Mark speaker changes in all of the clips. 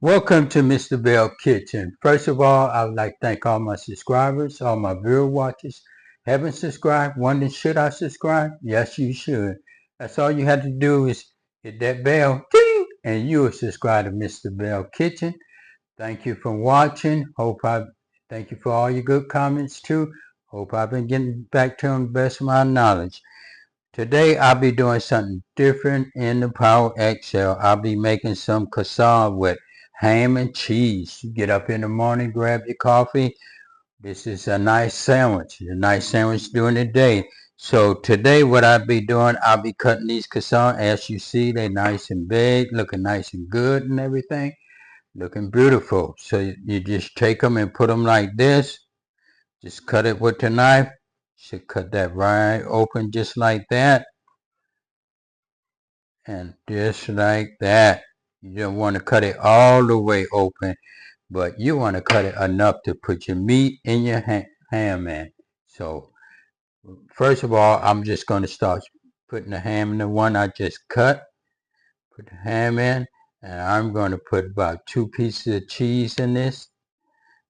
Speaker 1: Welcome to Mr. Belle Kitchen. First of all, I would like to thank all my subscribers, all my viewer watchers. Haven't subscribed? Wondering, should I subscribe? Yes, you should. That's all you have to do is hit that bell, ding, and you will subscribe to Mr. Belle Kitchen. Thank you for watching. Thank you for all your good comments too. Hope I've been getting back to them the best of my knowledge. Today I'll be doing something different in the Power XL. I'll be making some croissant with ham and cheese. You get up in the morning, grab your coffee. This is a nice sandwich. A nice sandwich during the day. So today what I'll be doing, I'll be cutting these croissants. As you see, they're nice and big, looking nice and good and everything. Looking beautiful. So you just take them and put them like this. Just cut it with the knife. Should cut that right open just like that. And just like that. You don't want to cut it all the way open, but you want to cut it enough to put your meat in your ham in. So first of all, I'm just going to start putting the ham in the one I just cut. Put the ham in, and I'm going to put about 2 pieces of cheese in this.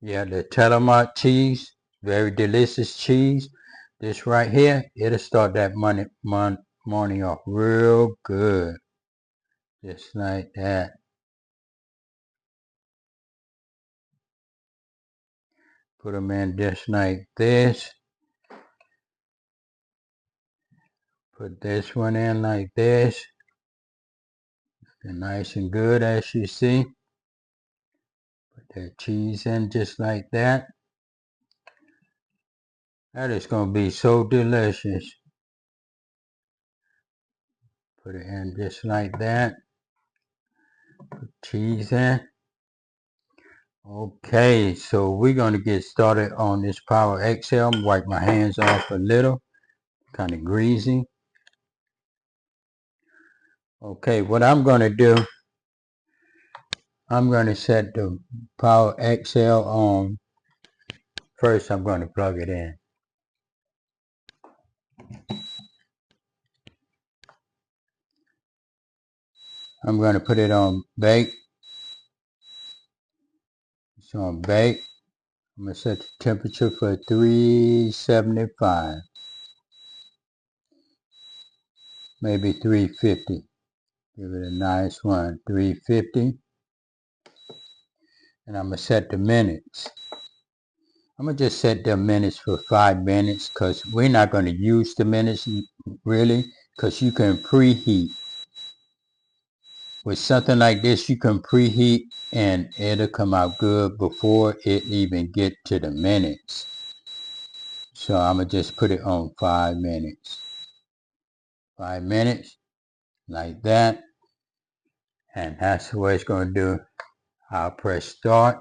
Speaker 1: Yeah, the Telemark cheese, very delicious cheese. This right here, it'll start that morning off real good. Just like that. Put them in just like this. Put this one in like this. They're nice and good as you see. Put that cheese in just like that. That is going to be so delicious. Put it in just like that. Put cheese in. Okay, so we're going to get started on this Power XL. Wipe my hands off a little. Kind of greasy. Okay, what I'm going to do, I'm going to set the Power XL on. First, I'm going to plug it in. I'm going to put it on bake. It's on bake. I'm going to set the temperature for 375. Maybe 350. Give it a nice one. 350. And I'm going to set the minutes. I'm going to just set the minutes for 5 minutes because we're not going to use the minutes really, because you can preheat. With something like this, you can preheat and it'll come out good before it even get to the minutes. So I'm going to just put it on 5 minutes. 5 minutes, like that. And that's what it's going to do. I'll press start.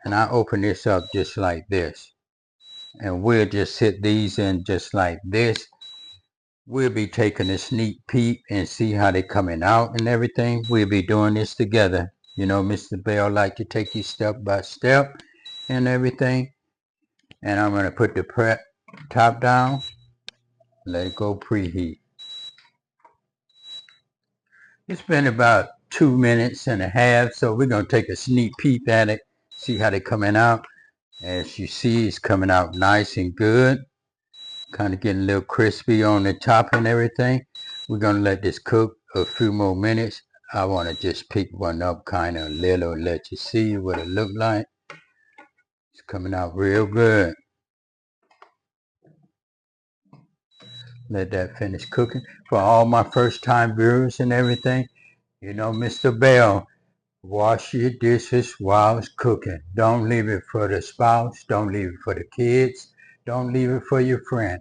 Speaker 1: And I open this up just like this. And we'll just hit these in just like this. We'll be taking a sneak peek and see how they're coming out and everything. We'll be doing this together. You know, Mr. Bell like to take you step by step and everything. And I'm going to put the top down. Let it go preheat. It's been about 2 minutes and a half, so we're going to take a sneak peek at it, see how they're coming out. As you see, it's coming out nice and good. Kind of getting a little crispy on the top and everything. We're going to let this cook a few more minutes. I want to just pick one up kind of a little, let you see what it look like. It's coming out real good. Let that finish cooking. For all my first time viewers and everything, you know, Mr. Bell, wash your dishes while it's cooking. Don't leave it for the spouse. Don't leave it for the kids. Don't leave it for your friend.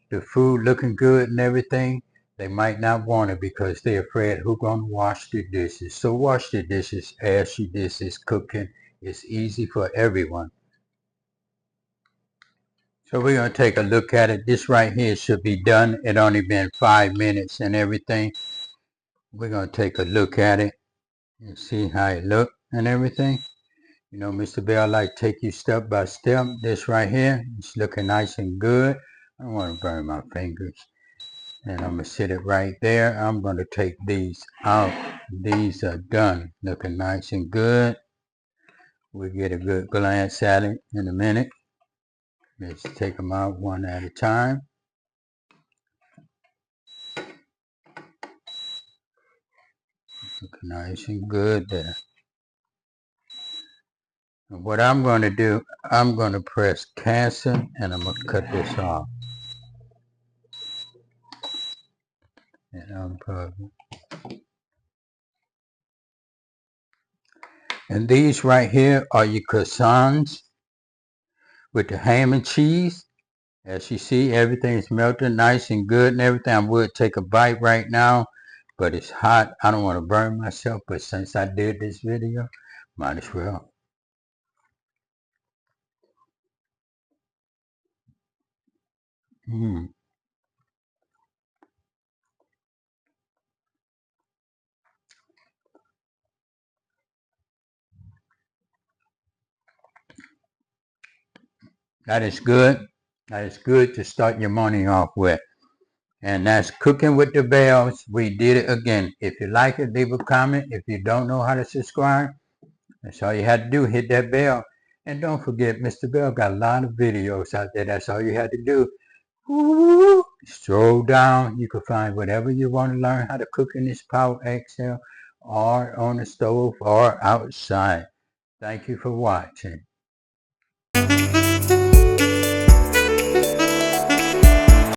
Speaker 1: The food looking good and everything, they might not want it because they're afraid who's going to wash the dishes. So wash the dishes as your dish is cooking. It's easy for everyone. So we're going to take a look at it. This right here should be done. It only been 5 minutes and everything. We're going to take a look at it and see how it look and everything. You know, Mr. Bell, I like to take you step by step. This right here, it's looking nice and good. I don't want to burn my fingers. And I'm going to set it right there. I'm going to take these out. These are done. Looking nice and good. We'll get a good glance at it in a minute. Let's take them out one at a time. Looking nice and good there. And what I'm going to do, I'm going to press cancel and I'm going to cut this off. And unplug it. And these right here are your croissants with the ham and cheese. As you see, everything's melted nice and good and everything. I would take a bite right now, but it's hot. I don't want to burn myself, but since I did this video, might as well. That is good. That is good to start your morning off with. And that's Cooking with the Bells. We did it again. If you like it, leave a comment. If you don't know how to subscribe, that's all you had to do. Hit that bell. And don't forget, Mr. Bell got a lot of videos out there. That's all you had to do. Ooh, scroll down. You can find whatever you want to learn how to cook in this Power XL or on the stove or outside. Thank you for watching.